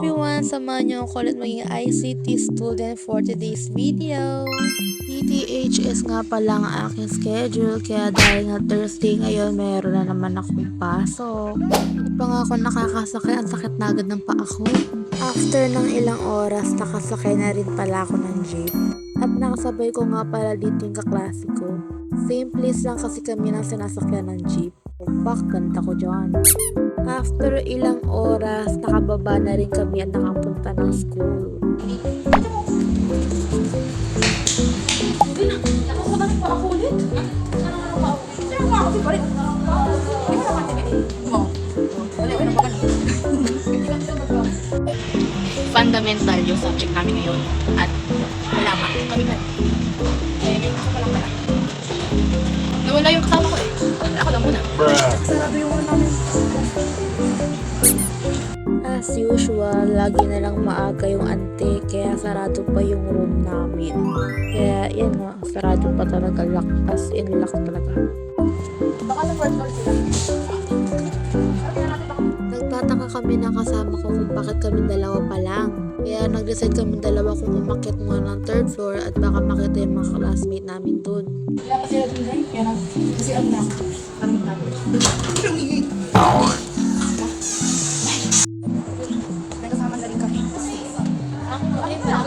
everyone! Samahan niyo ako ulit maging ICT student for today's video. DTHS nga pala ang aking schedule, kaya dahil nga Thursday ngayon, meron na naman akong pasok. Hindi pa nga ako nakakasakay, ang sakit na agad ng paa ko. After ng ilang oras, nakasakay na rin pala ako ng jeep. At nakasabay ko nga pala dito yung kaklase ko. Same place lang kasi kami nang sinasakyan ng jeep. Pak, ganda ko dyan. After ilang oras, nakababa na rin kami at nakapunta ng school. Hindi na. Ako ko bakit pa ako ulit? Sino pa ako? Pa rin. Hindi mo naman tibi. Mo. Wala na ba fundamental yung subject namin ngayon. At wala pa. Kami ba? Eh, may ako pa lang pala. Nawala yung kasama ko eh. Ako lang muna. Sarado yung muna namin. As usual, lagi na lang maaga yung ante, kaya sarado pa yung room namin. Kaya yan nga, sarado pa talaga, lock, as in lock talaga. Baka sa first floor sila. Nagtataka kami na kasama ko kung bakit kami dalawa pa lang. Kaya nag-decide kami dalawa kung umakyat muna ng third floor at baka makita yung mga classmate namin dun. Wala pa sila dun guys. Kaya kasi ano na ako. Anong tayo? May kasama na rin kami. Alin ba?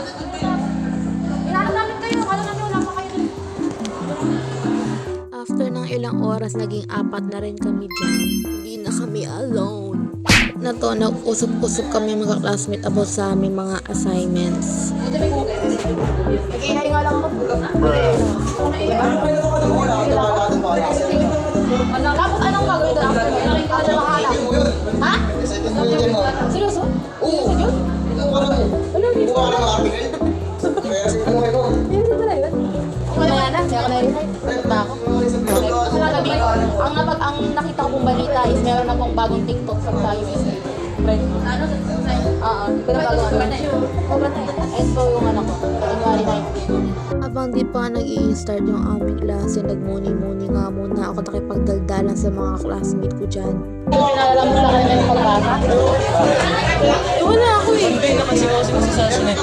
Ilalo namin kayo. Kala namin wala pa kayo dun. After ng ilang oras, naging 4 na rin kami dyan. Hindi na kami alone. Na to, nag-usap-usap kami mga classmate about sa aming mga assignments. Nag-ihay nga lang ako. Tapos anong gagawin doon after? Ano makahanap? Ha? Seryoso? Oo. Seryoso yun? Ano yun? Meron pala yun? Mamaya na, kaya ako na-resign. Punta ako. Ang nakita ko pong balita is meron na pong bagong TikTok sa USA. Friend mo. Ano? Oo. Ito na bago ano. Oo, ba tayo? Ito yung ano ko. January 19. Habang di pa nag-i-start yung aming klase, nagmuni-muni nga muna ako nakipagdaldalan sa mga classmate ko dyan. Pinalala mo sa kanila yung pagbasa? Wala ako eh. Hindi na kasi ako sa sunet.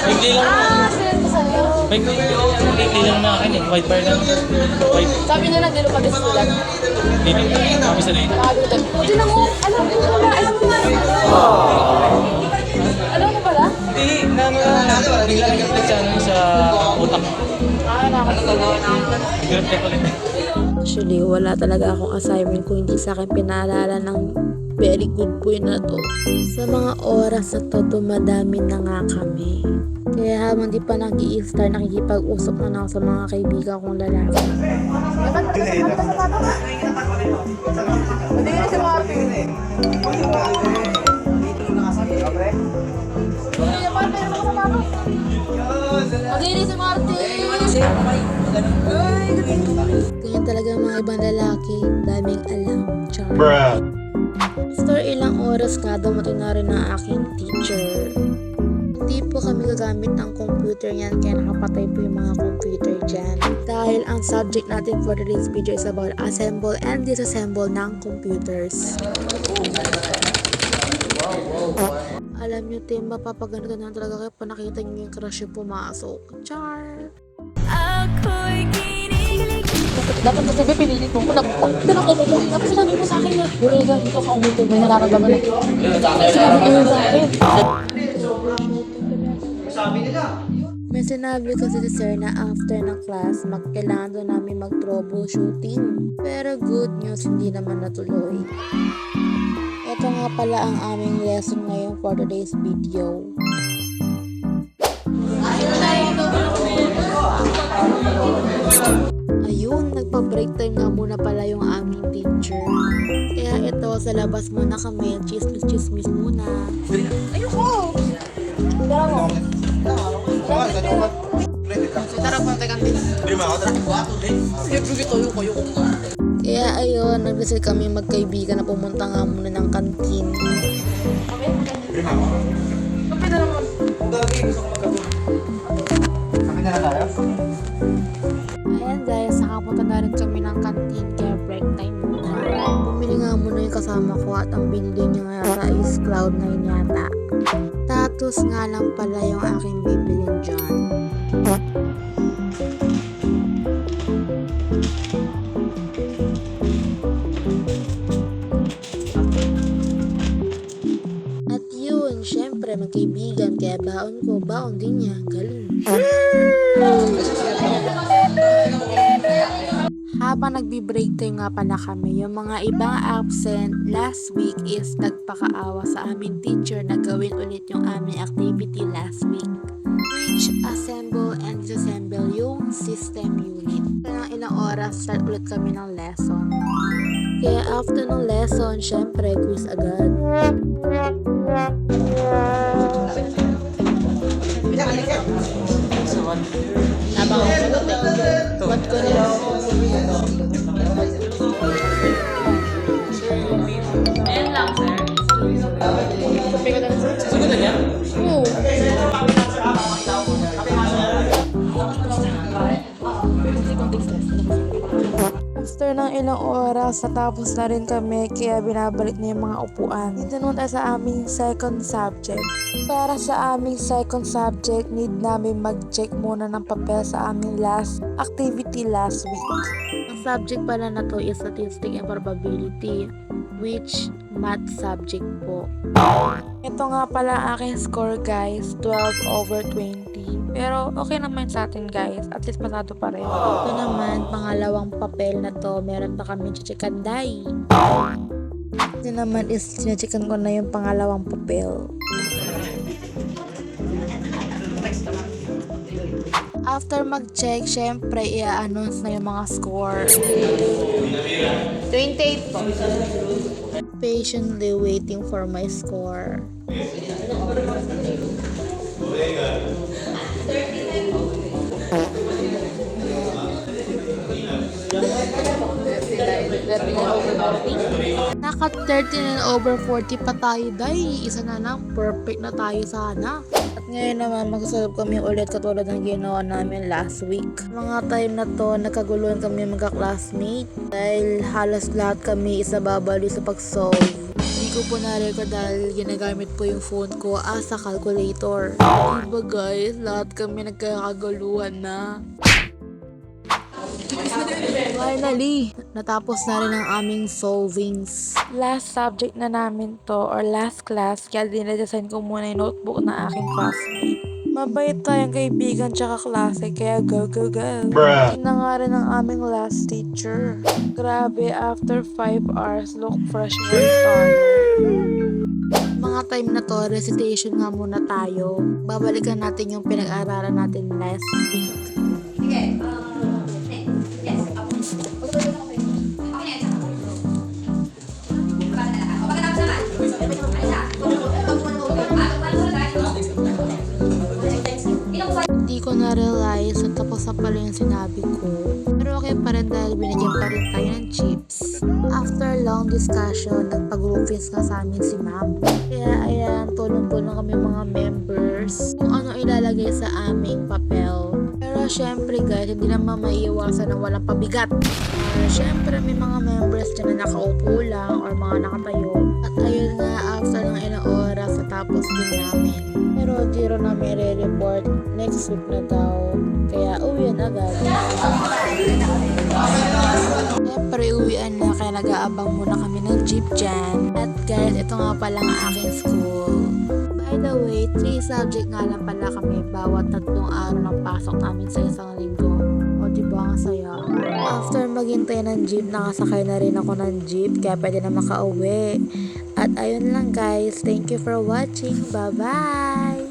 Bigli lang. Sinend ko sa'yo. Bigli lang na akin eh. White bar lang. White. Sabi nila nagdilo pa bisulat. Hindi. Kami sa lane. Nakagulutan. Buti na mo. Alam mo pala. Alam mo pala? Hindi. Bigla nag-reflect sa ano sa utak. Nag-reflect ulit. Actually, wala talaga akong assignment kung hindi sa akin pinaalala ng very good boy na to. Sa mga oras na to, dumadami na nga kami. Kaya habang di pa nag-i-start, nakikipag-usap na ako sa mga kaibigan kong lalaki. Hindi na si Martin. Hindi si Martin. Ganyan talaga ang mga ibang lalaki, daming alam. Char. After ilang oras nga, dumating na rin ang aking teacher. Hindi po kami gagamit ng computer niyan, kaya nakapatay po yung mga computer dyan. Dahil ang subject natin for today's video is about assemble and disassemble ng computers. Alam nyo, team, mapapaganito na talaga kayo pa nakita nyo yung crush yung pumasok. Char! Dapat kasi pinilit mo. Pinag ko po. Tapos sinabi mo sa akin na, Yuriga, dito ka umuto. May nararamdaman na. Sinabi mo sa akin. May sinabi kasi si sir na after ng class, kailangan doon namin mag-troubleshooting. Pero good news, hindi naman natuloy. Ito nga pala ang aming lesson ngayon for today's video. Ayun, nagpa-break time nga muna pala yung aming teacher. Kaya ito, sa labas muna kami, chismis muna. Ayoko! Tara mo. Tara po, teka. Sige, bugit tayo kayo kung nga. Kaya ayun, nag-decide kami magkaibigan na pumunta nga muna ng kantin. Kape na naman. Ayan guys, nakapunta na rin kami ng kantin, kaya break time muna. Bumili nga muna yung kasama ko at ang binili niya nga is Cloud9 yata. Status nga lang pala yung aking bibilin dyan. At yun, syempre magkaibigan, kaya baon ko, baon din niya. Galing. Habang nagbi-break time nga pala kami, yung mga ibang absent last week is nagpakaawa sa aming teacher na gawin ulit yung aming activity last week, which assemble and disassemble yung system unit. Kaya ilang oras start ulit kami ng lesson. Kaya after ng lesson, syempre quiz agad. Habang ako sagot eh. What ko nila? Ayan lang, sir. Sabi ko lang, sir. Sagutan niya? Oo. After ng ilang oras, natapos na rin kami kaya binabalik na yung mga upuan. Dito naman tayo sa aming second subject. Para sa aming second subject, need namin mag-check muna ng papel sa aming last activity last week. Ang subject pala na to is Statistics and Probability, which math subject po. Ito nga pala ang aking score guys, 12/20. Pero okay naman sa atin guys, at least pasado pa rin. Ito naman, pangalawang papel na to, meron pa kami chichikan day. Ito naman is chinechikan ko na yung pangalawang papel. After mag-check, syempre i-announce na yung mga score. 28 po. Patiently waiting for my score. Naka 39/40 pa tayo, day. Isa na lang, perfect na tayo sana. At ngayon naman, magsasalap kami ulit katulad ng ginawa namin last week. Mga time na to, nagkaguluhan kami magka-classmate dahil halos lahat kami isa babali sa pag-solve. Hindi ko po na-record dahil ginagamit po yung phone ko as a calculator. Diba guys, lahat kami nagkakaguluhan na. Finally, natapos na rin ang aming solvings. Last subject na namin to or last class, kaya dinadesign ko muna yung notebook na aking classmate. Mabait tayong kaibigan tsaka klase, kaya go go go. Ito na nga rin ang aming last teacher. Grabe, after 5 hours, look fresh very tayo. Mga time na to, recitation nga muna tayo. Babalikan natin yung pinag-aaralan natin last week. Hindi ko na-realize na tapos na pala yung sinabi ko. Pero okay pa rin dahil binigyan pa rin tayo ng chips. After long discussion, nagpag-groupings nga sa amin si ma'am. Kaya ayan, tulong-tulong kami mga members kung ano ilalagay sa aming papel. Pero syempre guys, hindi naman maiiwasan na walang pabigat. Syempre may mga members dyan na nakaupo lang or mga nakatayo. At ayun nga, after ng ilang oras, natapos din namin. Pero di rin namin re-report, next week na daw. Kaya uwian agad. Siyempre uwian na, kaya nag-aabang muna kami ng jeep dyan. At guys, ito nga pala ang aking school. By the way, 3 subject nga lang pala kami bawat 3 araw ng pasok namin sa isang linggo. O diba ang saya? After maghintay ng jeep, nakasakay na rin ako ng jeep kaya pwede na makauwi. At ayun lang guys, thank you for watching. Bye bye!